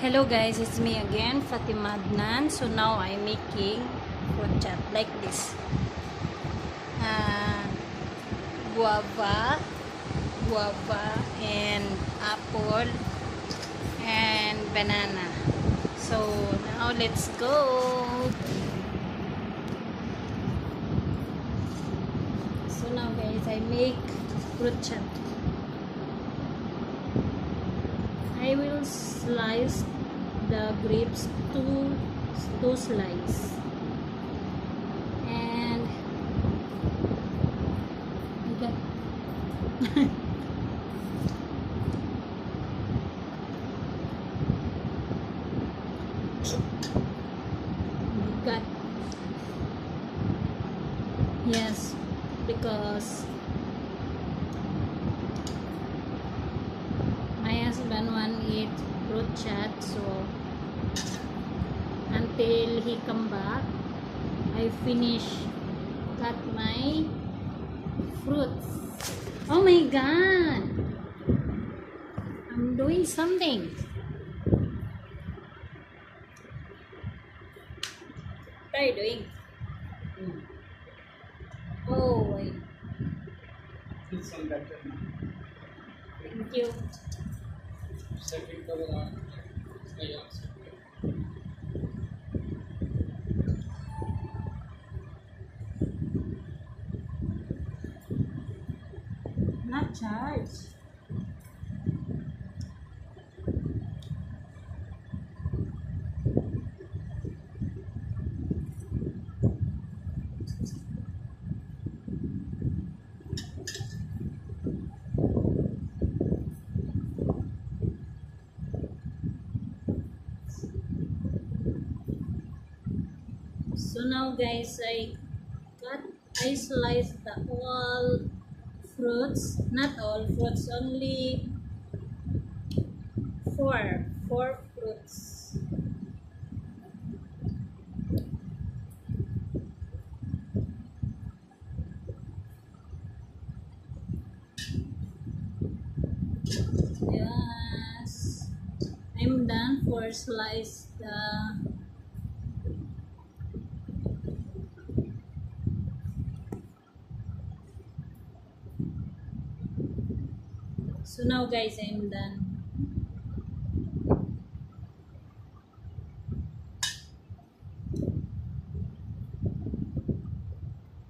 Hello guys, it's me again, Fatima Adnan. So now I'm making fruit chat like this. Uh, guava, and apple and banana. So now let's go. So now guys, I make fruit chat. I will slice the grapes two slice and got yes, because my husband want eat fruit chat, so until he come back I finish cut my fruits. Oh my god, I'm doing something. What are you doing? Oh wait, It's on better now. thank you. Second cover on. Yeah. Not charged. So now guys, I slice the all fruits, not all fruits, only four fruits. Yes, I'm done for slice the. So now guys, I'm done.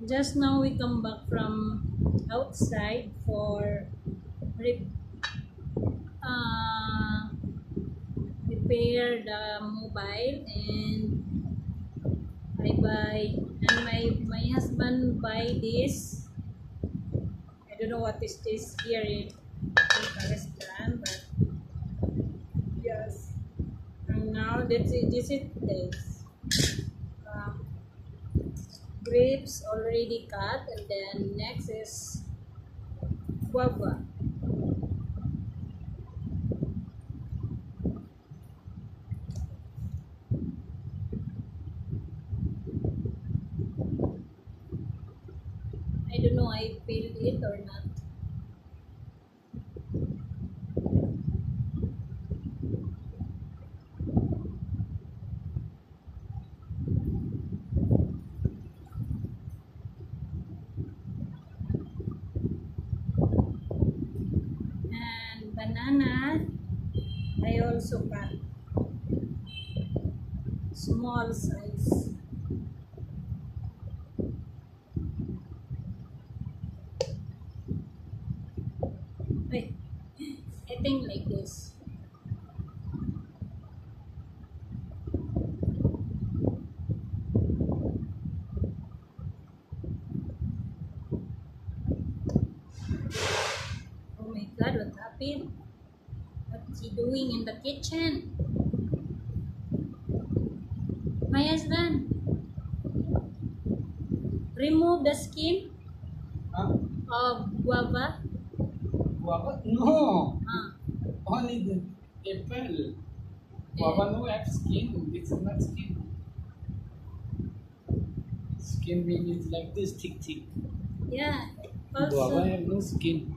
Just now we come back from outside for re- uh, repair the mobile, and I buy, and my husband buy this. I don't know what is this here in Pakistan, but yes. And now this is this. Um, Grapes already cut, and then next is guava. I don't know I peeled it or not. And banana, I also cut small size. Wait, I think like this. Oh my god, what happened? What's he doing in the kitchen? My husband, remove the skin Huh? of guava. Guava? No. Ah, Only the apple. Guava no have skin. This is not skin. Skin means like this thick. yeah. Guava Also, have no skin.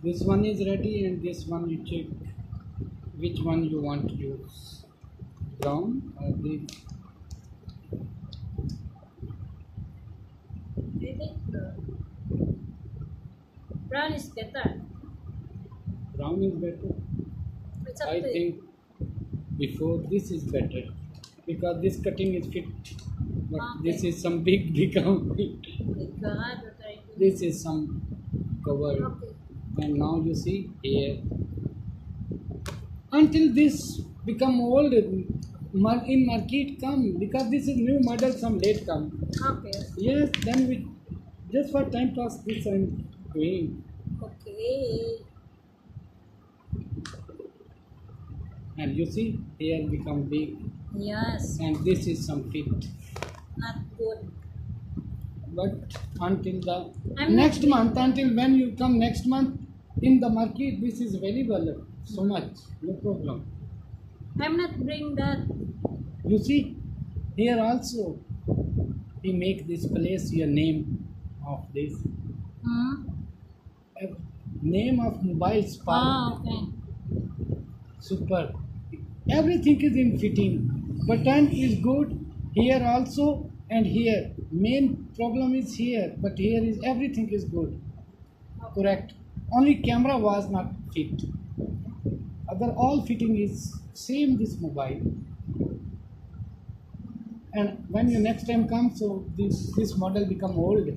This one is ready, and this one you check which one you want to use. Brown or the I think brown is better. brown is better. It's up I to you. think before this is better because this cutting is fit, but this Okay. is some big become fit. Oh my God, what are you doing? This is some cover, Okay. and now you see here until this become old in market come because this is new model some late come. Okay. Yes, then we just for time pass this I'm doing, Okay. and you see here become big, Yes. and this is some fit. Not good. But until the I'm next not- month, until when you come next month in the market, this is available so much, no problem. I'm not bring that. You see, here also he make this place your name of this Hmm? uh, name of mobile spark. Oh, okay. Super. Everything is in fitting. Button is good here also and here. Main problem is here, but here is everything is good. Correct. Only camera was not fit. Other all fitting is same this mobile. And when you next time come, so this model become old.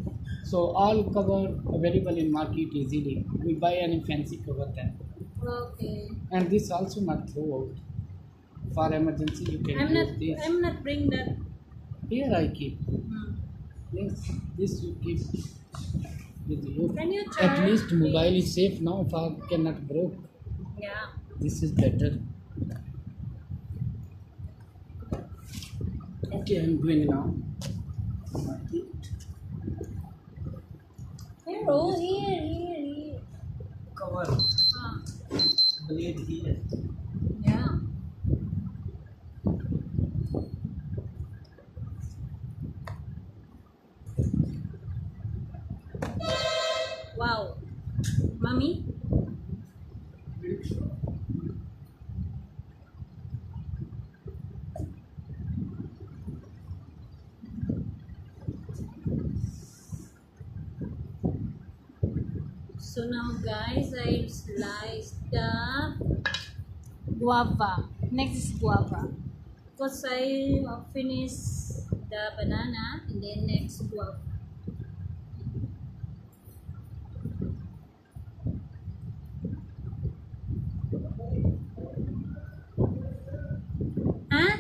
So all cover available in market easily. We buy any fancy cover then. Okay. And this also not throw out. For emergency you can I'm use not. this. I'm not bring that. Here I keep. Hmm. Yes, this you keep with you. Can you At charge, least mobile please? is safe now. For cannot broke. Yeah. This is better. Okay, I'm going now. Here, oh, here. Cover Ah, blade here. yeah. Wow. Mommy? So now guys, I've sliced the guava. Next is guava. Because I finished the banana and then next guava. Huh?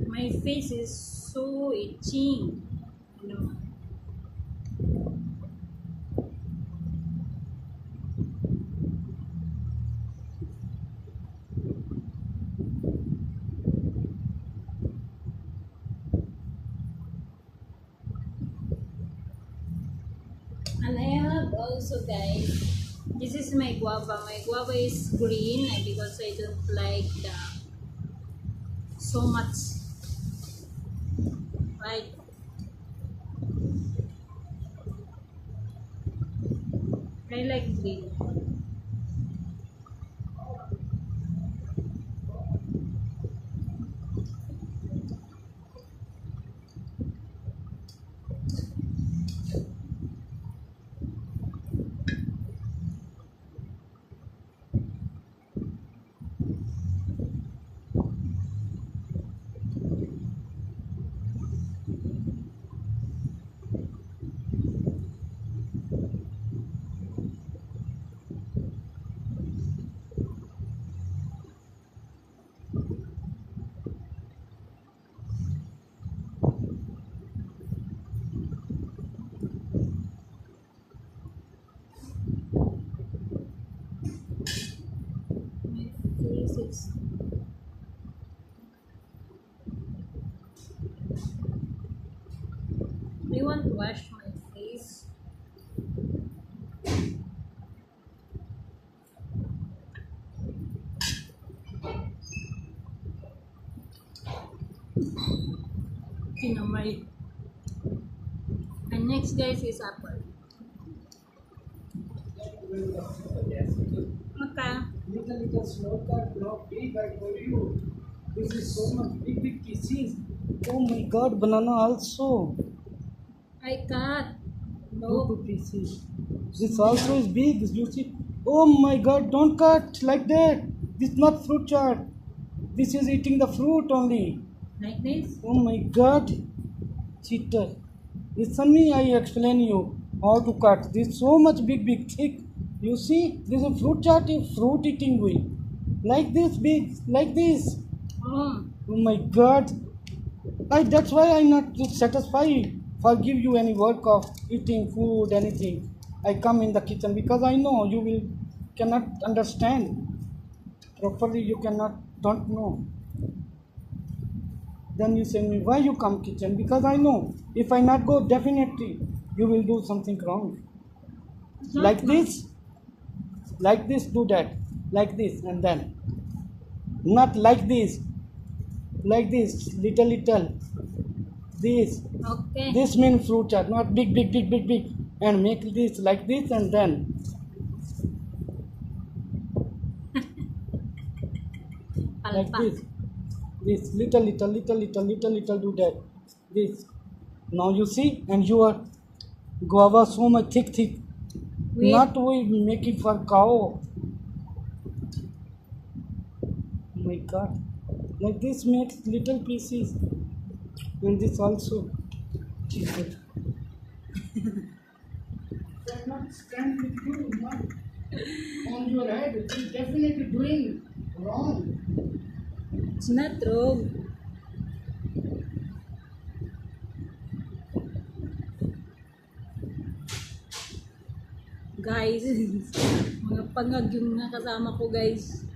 My face is so itching. You know. And I have also guys, this is my guava. My guava is green and because I don't like the so much, right? I like green. guys. I want to wash my face. Kinamay. And next guys is apple. Okay. Little small cut, not big, I told you. This is so much big pieces. Oh my god, banana also. I cut. Two No. pieces. This also is big, you see. Oh my god, don't cut like that. This is not fruit chart. This is eating the fruit only. Like this. Oh my god. Cheater. Listen me, I explain you how to cut. This so much big, thick. You see, this is fruit chart, is fruit eating way. Like this big, like this. Oh. Oh my god. That's why I'm not satisfied for give you any work of eating food, anything. I come in the kitchen because I know you will cannot understand properly. You don't know. Then you say me, why you come kitchen? Because I know if I not go, definitely you will do something wrong. It's not Like wrong. this, do that, like this, and then not like this, little. This. Okay. This means fruit chart, not big, and make this like this and then like Palpa. this little do that. This. Now you see, and your guava so much thick. Wait. Not we make it for cow. Oh my god. Like this makes little pieces. And this also. Jesus. Cannot stand with you, not on your head. It is definitely doing wrong. It's not wrong. Guys, mga pangag yung mga kasama ko guys.